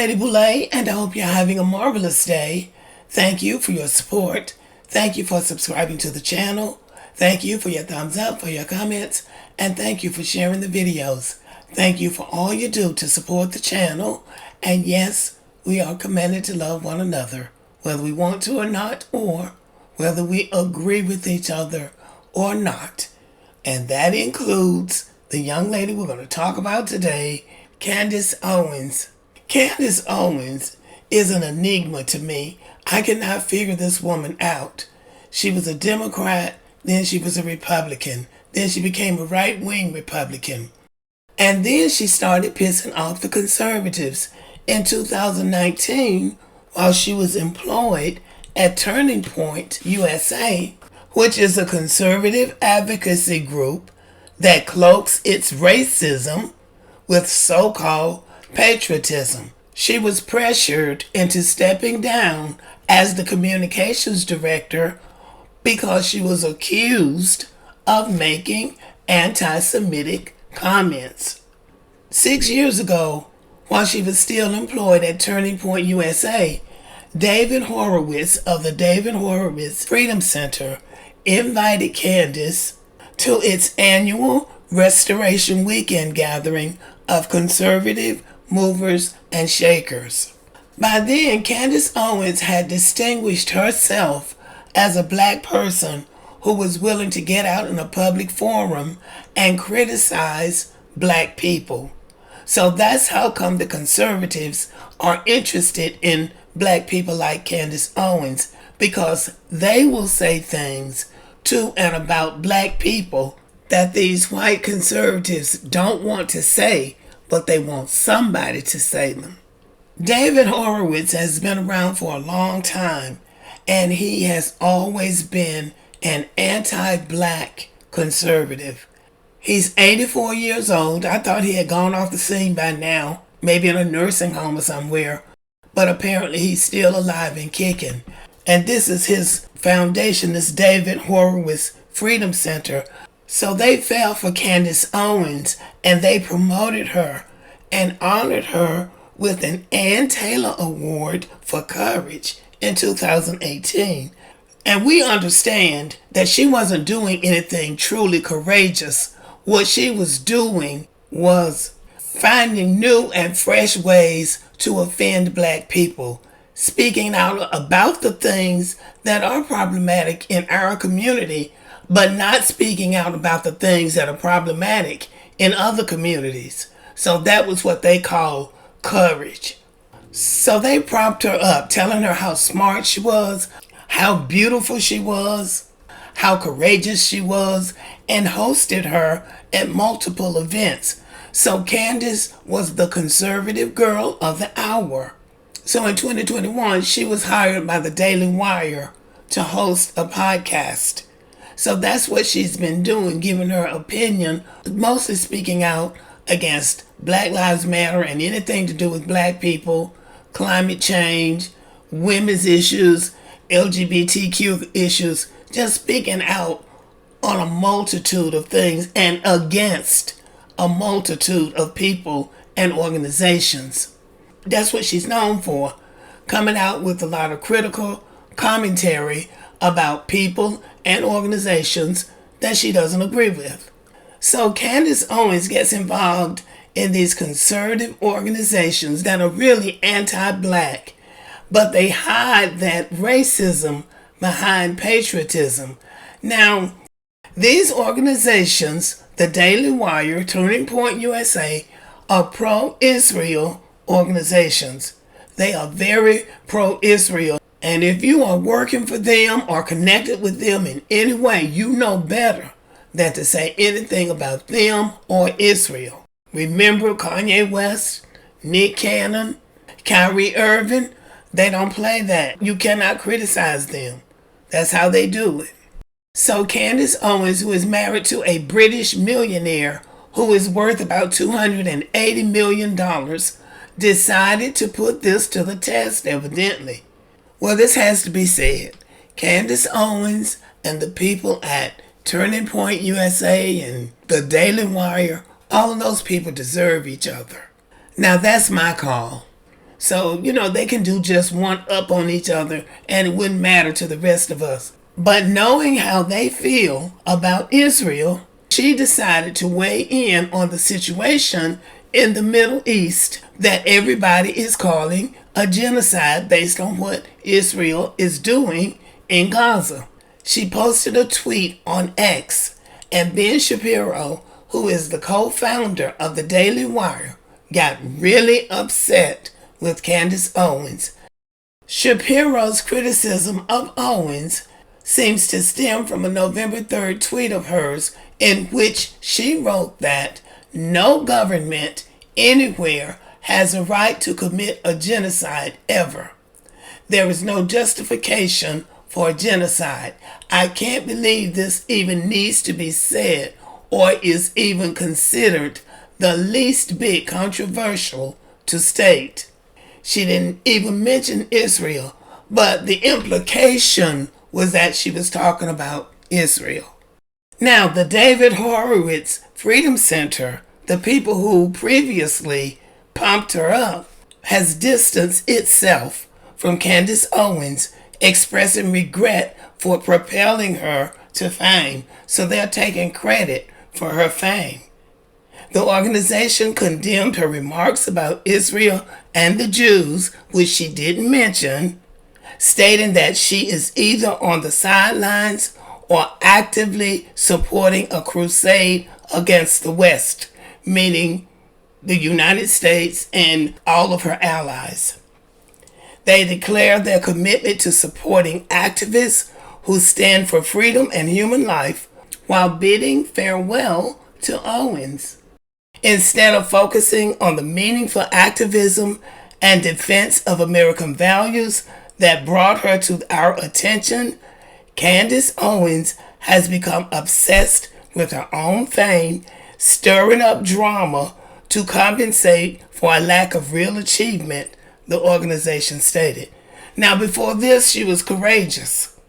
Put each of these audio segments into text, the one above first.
Lady Boulay, and I hope you're having a marvelous day. Thank you for your support. Thank you for subscribing to the channel. Thank you for your thumbs up, for your comments, and thank you for sharing the videos. Thank you for all you do to support the channel. And yes, we are commanded to love one another, whether we want to or not, or whether we agree with each other or not. And that includes the young lady we're going to talk about today, Candace Owens. Candace Owens is an enigma to me. I cannot figure this woman out. She was a Democrat, then she was a Republican, then she became a right-wing Republican. And then she started pissing off the conservatives in 2019 while she was employed at Turning Point USA, which is a conservative advocacy group that cloaks its racism with so-called patriotism. She was pressured into stepping down as the communications director because she was accused of making anti-Semitic comments. 6 years ago, while she was still employed at Turning Point USA, David Horowitz of the David Horowitz Freedom Center invited Candace to its annual Restoration Weekend gathering of conservative movers and shakers. By then, Candace Owens had distinguished herself as a black person who was willing to get out in a public forum and criticize black people. So that's how come the conservatives are interested in black people like Candace Owens, because they will say things to and about black people that these white conservatives don't want to say, but they want somebody to say them. David Horowitz has been around for a long time, and he has always been an anti-black conservative. He's 84 years old. I thought he had gone off the scene by now, maybe in a nursing home or somewhere, but apparently he's still alive and kicking. And this is his foundation, this David Horowitz Freedom Center. So they fell for Candace Owens, and they promoted her and honored her with an Ann Taylor Award for courage in 2018. And we understand that she wasn't doing anything truly courageous. What she was doing was finding new and fresh ways to offend black people, speaking out about the things that are problematic in our community, but not speaking out about the things that are problematic in other communities. So that was what they call courage. So they propped her up, telling her how smart she was, how beautiful she was, how courageous she was, and hosted her at multiple events. So Candace was the conservative girl of the hour. So in 2021, she was hired by the Daily Wire to host a podcast. So that's what she's been doing, giving her opinion, mostly speaking out against Black Lives Matter and anything to do with black people, climate change, women's issues, LGBTQ issues, just speaking out on a multitude of things and against a multitude of people and organizations. That's what she's known for, coming out with a lot of critical commentary about people and organizations that she doesn't agree with. So Candace Owens gets involved in these conservative organizations that are really anti-black, but they hide that racism behind patriotism. Now, these organizations, the Daily Wire, Turning Point USA, are pro-Israel organizations. They are very pro-Israel. And if you are working for them or connected with them in any way, you know better than to say anything about them or Israel. Remember Kanye West, Nick Cannon, Kyrie Irving? They don't play that. You cannot criticize them. That's how they do it. So Candace Owens, who is married to a British millionaire who is worth about $280 million, decided to put this to the test, evidently. Well, this has to be said. Candace Owens and the people at Turning Point USA and the Daily Wire, all of those people deserve each other. Now, that's my call. So, they can do just one up on each other and it wouldn't matter to the rest of us. But knowing how they feel about Israel, she decided to weigh in on the situation in the Middle East that everybody is calling a genocide based on what Israel is doing in Gaza. She posted a tweet on X, and Ben Shapiro, who is the co-founder of the Daily Wire, got really upset with Candace Owens. Shapiro's criticism of Owens seems to stem from a November 3rd tweet of hers in which she wrote that no government anywhere has a right to commit a genocide ever. There is no justification for a genocide. I can't believe this even needs to be said or is even considered the least bit controversial to state. She didn't even mention Israel, but the implication was that she was talking about Israel. Now, the David Horowitz Freedom Center, the people who previously pumped her up, has distanced itself from Candace Owens, expressing regret for propelling her to fame, so they're taking credit for her fame. The organization condemned her remarks about Israel and the Jews, which she didn't mention, stating that she is either on the sidelines or actively supporting a crusade against the West, meaning the United States and all of her allies. They declared their commitment to supporting activists who stand for freedom and human life while bidding farewell to Owens. Instead of focusing on the meaningful activism and defense of American values that brought her to our attention, Candace Owens has become obsessed with her own fame, stirring up drama to compensate for a lack of real achievement, the organization stated. Now, before this, she was courageous.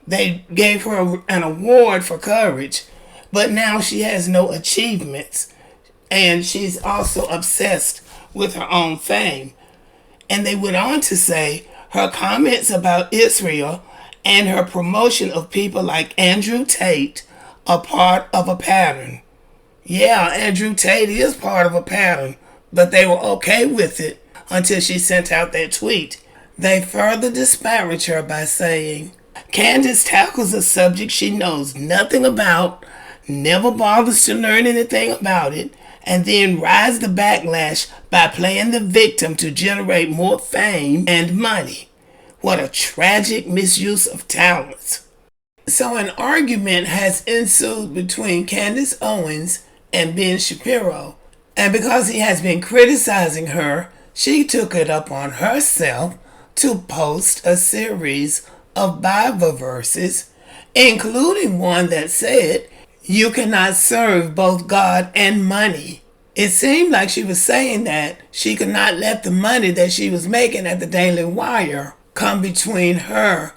They gave her an award for courage, but now she has no achievements, and she's also obsessed with her own fame. And they went on to say her comments about Israel and her promotion of people like Andrew Tate are part of a pattern. Yeah, Andrew Tate is part of a pattern, but they were okay with it until she sent out that tweet. They further disparage her by saying, Candace tackles a subject she knows nothing about, never bothers to learn anything about it, and then rides the backlash by playing the victim to generate more fame and money. What a tragic misuse of talents. So an argument has ensued between Candace Owens and Ben Shapiro, and because he has been criticizing her, she took it up on herself to post a series of Bible verses, including one that said, you cannot serve both God and money. It seemed like she was saying that she could not let the money that she was making at the Daily Wire come between her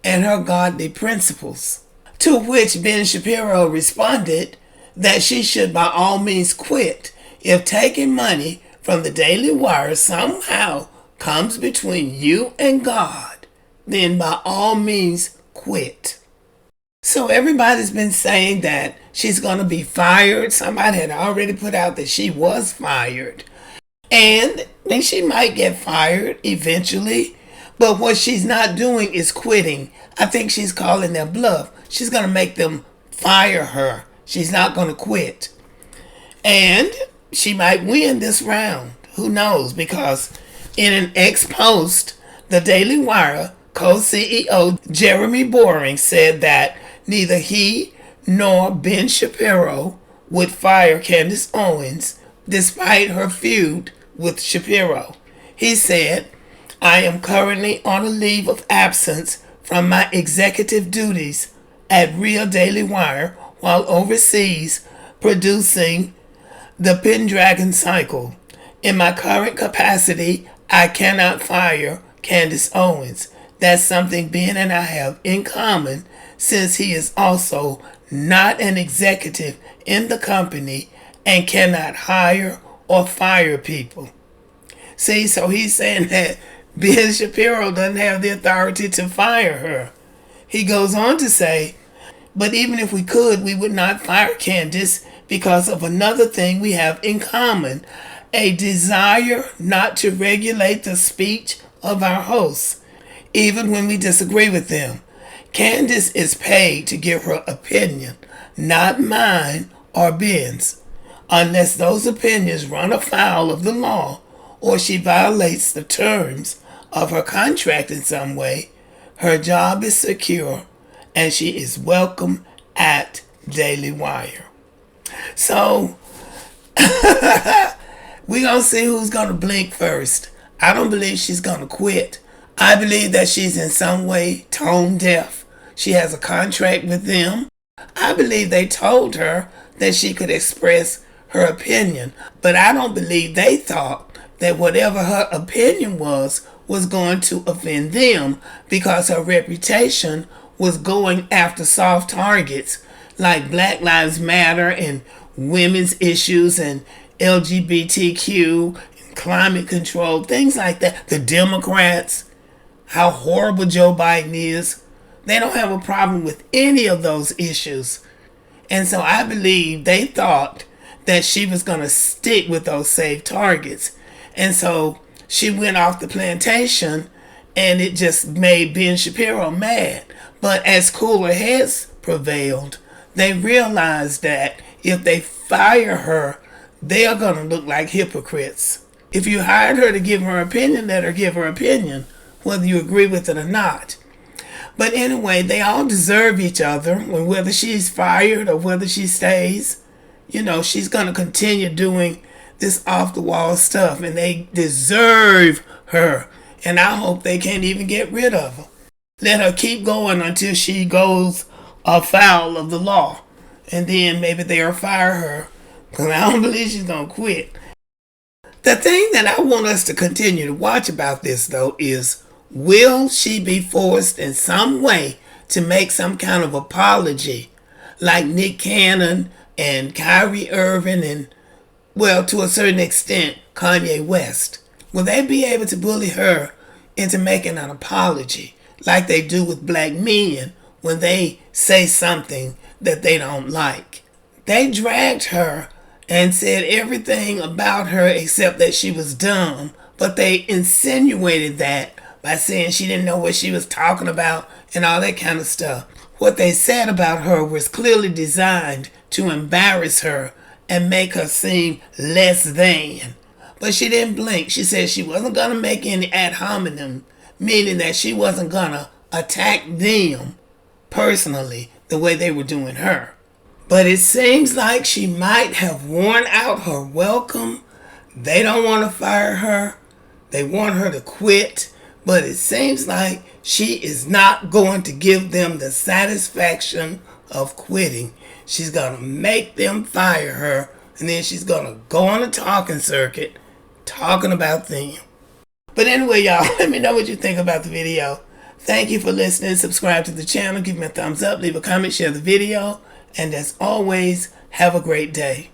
and her godly principles. To which Ben Shapiro responded that she should by all means quit if taking money from the Daily Wire somehow comes between you and God. Then by all means quit. So everybody's been saying that she's going to be fired. Somebody had already put out that she was fired. And then she might get fired eventually. But what she's not doing is quitting. I think she's calling their bluff. She's going to make them fire her. She's not going to quit. And she might win this round. Who knows? Because in an ex-post, the Daily Wire co-CEO Jeremy Boring said that neither he nor Ben Shapiro would fire Candace Owens despite her feud with Shapiro. He said, I am currently on a leave of absence from my executive duties at Real Daily Wire while overseas producing the Pendragon Cycle. In my current capacity, I cannot fire Candace Owens. That's something Ben and I have in common, since he is also not an executive in the company and cannot hire or fire people. See, so he's saying that Ben Shapiro doesn't have the authority to fire her. He goes on to say, but even if we could, we would not fire Candace because of another thing we have in common, a desire not to regulate the speech of our hosts, even when we disagree with them. Candace is paid to give her opinion, not mine or Ben's, unless those opinions run afoul of the law or she violates the terms of her contract in some way. Her job is secure and she is welcome at Daily Wire. So, we're going to see who's going to blink first. I don't believe she's going to quit. I believe that she's in some way tone deaf. She has a contract with them. I believe they told her that she could express her opinion, but I don't believe they thought that whatever her opinion was going to offend them, because her reputation was going after soft targets like Black Lives Matter and women's issues and LGBTQ and climate control, things like that. The Democrats, how horrible Joe Biden is. They don't have a problem with any of those issues. And so I believe they thought that she was going to stick with those safe targets. And so she went off the plantation, and it just made Ben Shapiro mad. But as cooler heads prevailed, they realized that if they fire her, they are going to look like hypocrites. If you hired her to give her opinion, let her give her opinion, whether you agree with it or not. But anyway, they all deserve each other. Whether she's fired or whether she stays, she's going to continue doing this off-the-wall stuff, and they deserve her. And I hope they can't even get rid of her. Let her keep going until she goes afoul of the law. And then maybe they'll fire her, because I don't believe she's going to quit. The thing that I want us to continue to watch about this, though, is will she be forced in some way to make some kind of apology, like Nick Cannon and Kyrie Irving and, well, to a certain extent, Kanye West? Will they be able to bully her into making an apology like they do with black men when they say something that they don't like? They dragged her and said everything about her except that she was dumb, but they insinuated that by saying she didn't know what she was talking about and all that kind of stuff. What they said about her was clearly designed to embarrass her and make her seem less than. But she didn't blink. She said she wasn't going to make any ad hominem, meaning that she wasn't going to attack them personally the way they were doing her. But it seems like she might have worn out her welcome. They don't want to fire her. They want her to quit. But it seems like she is not going to give them the satisfaction of quitting. She's going to make them fire her, and then she's going to go on a talking circuit talking about them. But anyway, y'all, let me know what you think about the video. Thank you for listening. Subscribe to the channel. Give me a thumbs up. Leave a comment. Share the video. And as always, have a great day.